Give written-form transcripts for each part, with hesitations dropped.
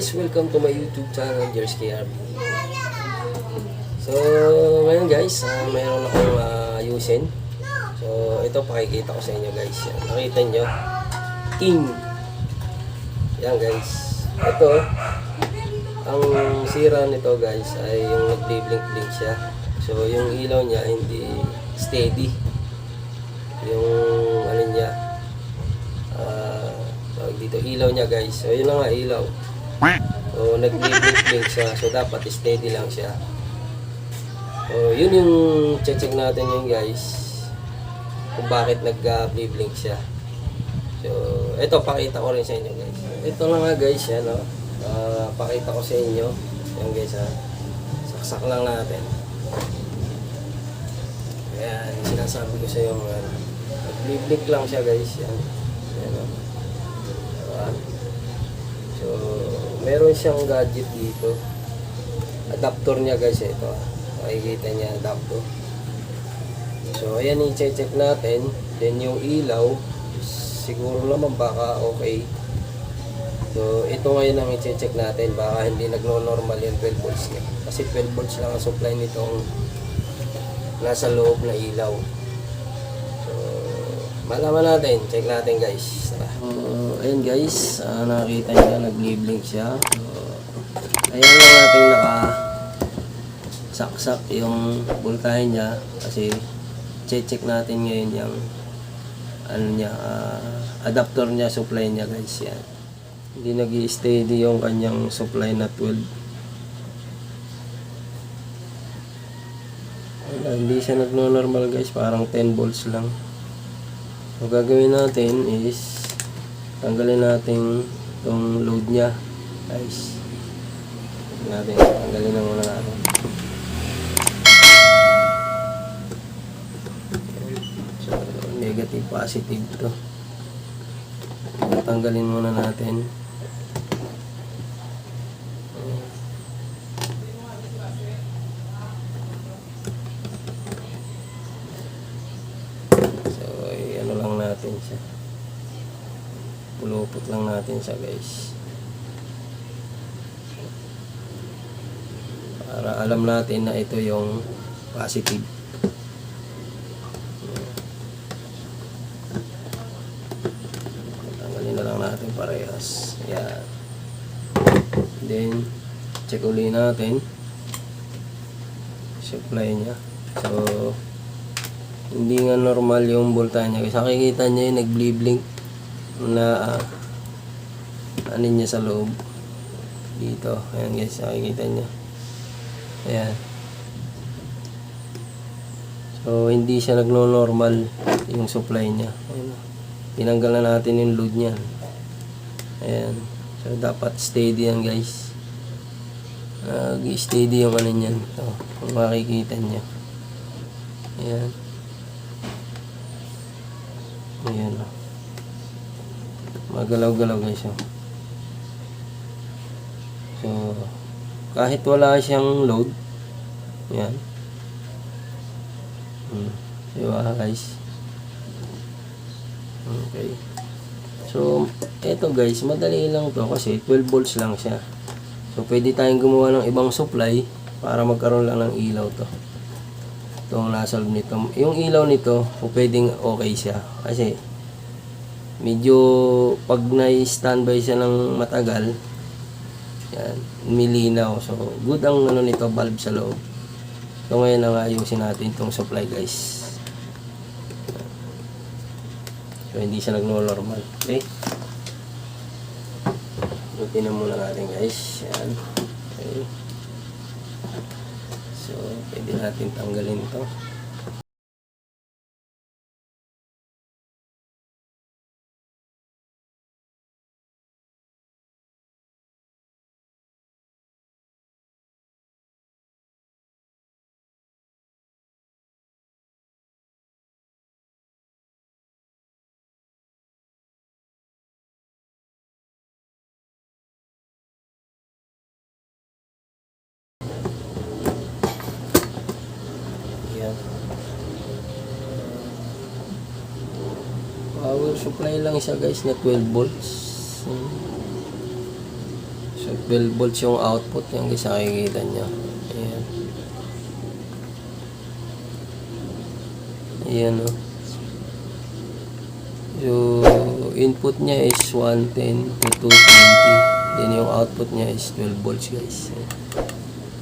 guys, welcome to my YouTube channel, Jers KRB. So, ngayon guys, mayroon akong ayusin. So, ito pakikita ko sa inyo guys. Yan. Nakita nyo, King. Yan guys. Ito, ang sira nito guys ay yung nagbi-blink-blink siya. So, yung ilaw niya hindi steady. Yung ano niya, dito ilaw niya guys. So, yun na nga ilaw. So, nag-blink siya. So, dapat steady lang siya. So, yun yung check natin yun guys. Kung bakit nag-blink siya. So, ito pakita ko rin sa inyo guys. Ito na nga guys, yan o. Pakita ko sa inyo. Yan guys ha. Saksak lang natin. Ayan, sinasabi ko sa inyo. Nag-blink lang siya guys. Yan. Yan o. So, meron siyang gadget dito. Adapter niya guys ito. Makikita niya adapter. So, ayan i-check natin. Then yung ilaw, siguro naman baka okay. So, ito ngayon ang i-check natin. Baka hindi nagno-normal yung 12 volts niya. Kasi 12 volts lang ang supply nitong nasa loob na ilaw. So, malaman natin. Check natin guys. Ayan guys, nakita niya nag-blink siya. Ayan lang natin naka-saksak yung voltahe niya kasi check natin ngayon yung ano niya, adapter niya, supply niya guys. Yan. Hindi nag-i-steady yung kanyang supply na 12. Hindi siya nagno-normal guys, parang 10 volts lang. So gagawin natin is tanggalin natin itong load niya guys. Tanggalin na muna natin. So negative positive to. Tanggalin muna natin. So ano lang natin siya. Pulupot lang natin siya guys. Para alam natin na ito yung positive. Tanggalin na lang natin parehas. Yan. Then, check uli natin. Supply niya. So, hindi nga normal yung voltahe niya. Kasi nakikita niya yung nag-blink na ano niya sa loob dito. Ayan guys, nakikita niya. Ayan. So hindi siya nagno-normal yung supply niya. Ayan. Tinanggal na natin yung load niya. Ayan. So dapat steady yan guys. Steady yung ano niyan. So, kung makikita niya. Ayan. Ayan o. Magalaw-galaw guys. So, kahit wala siyang load, yan. Diba guys? Okay. So, eto guys, madali lang to kasi 12 volts lang siya. So, pwede tayong gumawa ng ibang supply para magkaroon lang ng ilaw to. Ito ang nasolve nito. Yung ilaw nito, pwedeng okay siya. Kasi, medyo pag na-standby siya ng matagal, yan, milinaw. So, good ang ano nito, bulb sa loob. So, ngayon na ayusin natin itong supply guys. So, hindi siya nagno-normal. Okay? Butin na muna natin guys. Yan. Okay. So, pwede natin tanggalin ito. Power supply lang siya guys na 12 volts. So 12 volts yung output yan guys, nakikita nyo. Ayan. Ayan o. So, input niya is 110 to 220. Then yung output niya is 12 volts guys.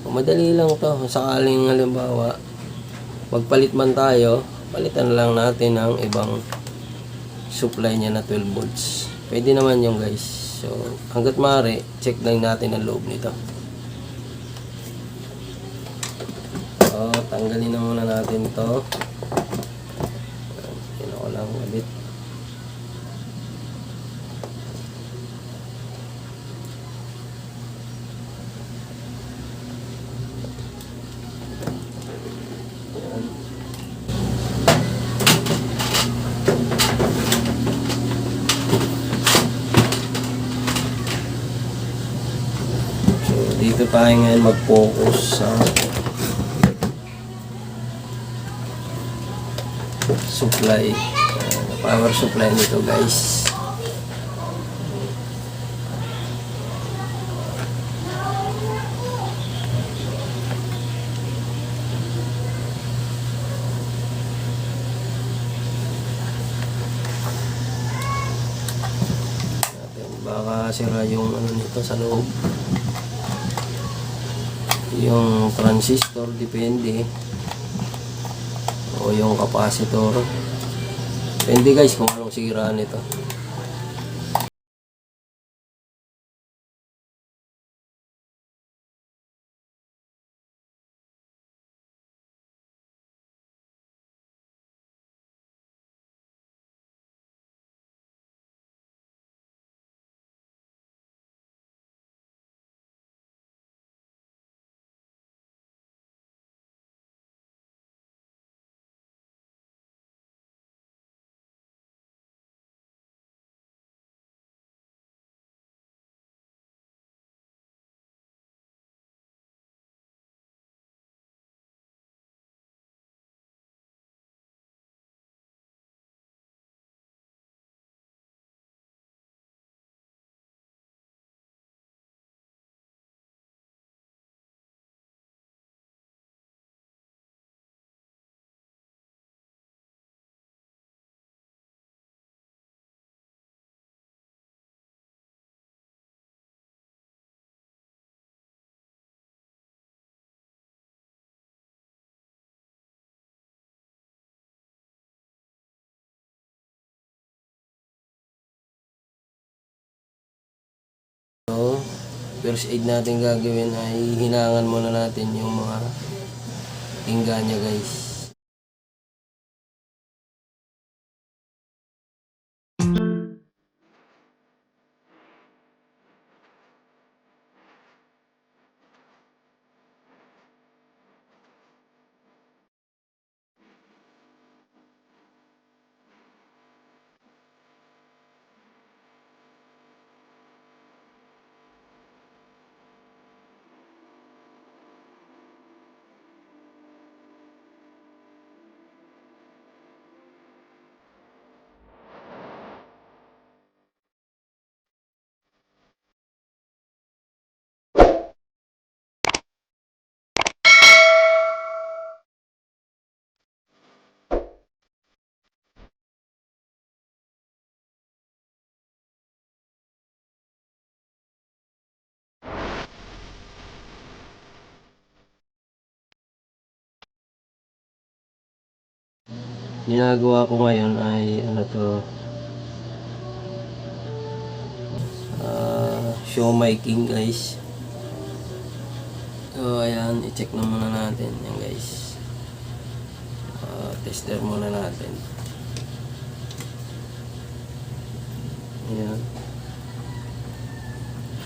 So, madali lang to. Sakaling halimbawa, magpalit man tayo, palitan lang natin ng ibang supply niya na 12 volts. Pwede naman yung guys. So, hanggat maaari, check lang natin ang loob nito. So, tanggalin na muna natin ito. Yan ako lang ulit. Dito tayo ngayon mag-focus sa supply, power supply nito guys. Baka sira yung ano nito sa loob. Yung transistor, depende, o yung capacitor, depende guys kung anong sira nito. So, first aid natin gagawin ay hinangan muna natin yung mga tingga niya guys. Ginagawa ko ngayon ay ano to, show my king guys. So ayan, i-check na muna natin yan guys. Tester muna natin. Ayan.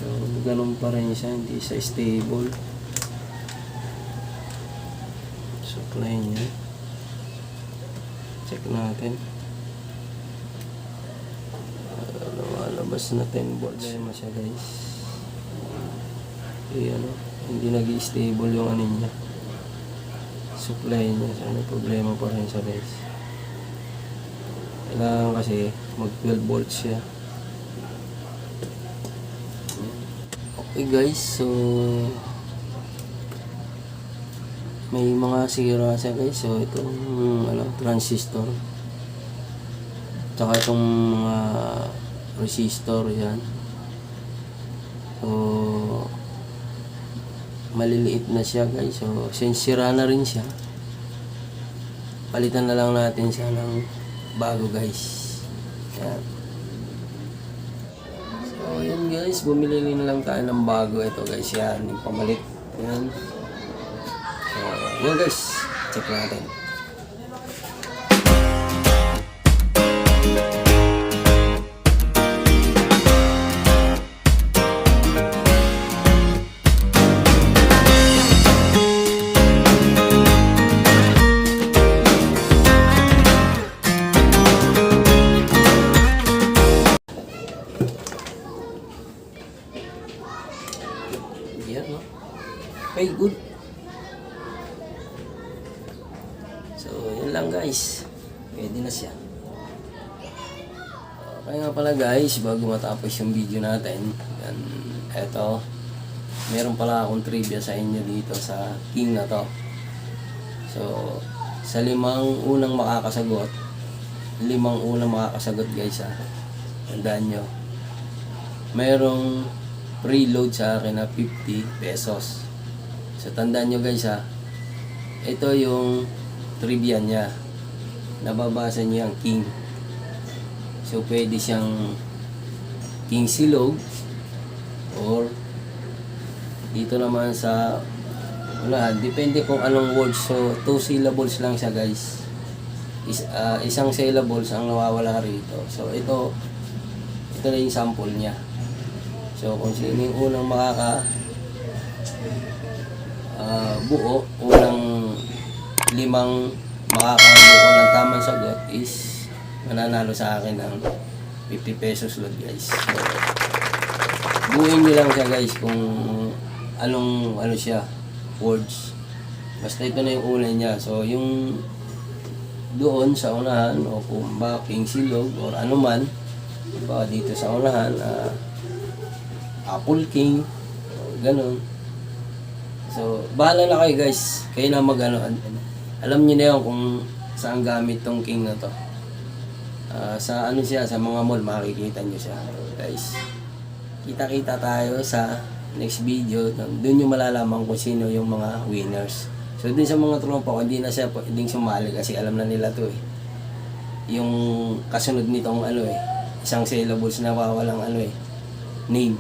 So ganun pa rin siya, hindi siya stable. Supply niya. Check natin. Lumalabas na 10 volts. Problema siya guys. Ayan o. Hindi nag-i-stable yung ano niya. Supply niya. So may problema pa rin siya guys. Kailangan kasi mag 12 volts siya. Okay guys, so may mga sira siya guys. So itong transistor, tsaka itong mga resistor yan. So maliliit na siya guys. So since sira na rin siya, palitan na lang natin siya ng bago guys. Yan. So yun guys, bumili na lang tayo ng bago. Ito guys, yan yung pamalit. Yan. So yun guys, check natin. Yan, no? Okay, good. So, yun lang guys. Pwede na siya. Okay nga pala guys, bago matapos yung video natin, yan, eto, meron pala akong trivia sa inyo dito sa King na to. So, sa 5 unang makakasagot guys ha, tandaan nyo, merong preload sa akin na 50 pesos. So tandaan nyo guys ha, ito yung trivia niya, nababasa nyo yung King. So pwede siyang King Silog, or dito naman sa depende kung anong words. So 2 syllables lang siya guys. Isang syllables ang nawawala rito. So ito na yung sample niya. So kung sino yung unang buo, unang 5 makakabuo ng tamang sagot is mananalo sa akin ng 50 pesos load guys. So buuin nyo lang siya guys kung anong siya words. Basta ito na yung una niya. So yung doon sa unahan, o kung ba King Silog or ano man, diba, dito sa unahan, Apple King, ganun. So bahala na kayo guys, kayo na alam niyo na yun kung saan gamit tong King na to. Sa siya, sa mga mall makikita niyo siya guys. Kita-kita tayo sa next video. Doon yung malalaman kung sino yung mga winners. So din sa mga tropa ko, hindi na siya pwedeng sumali kasi alam na nila to eh. Yung kasunod nitong isang syllables na wawalang name.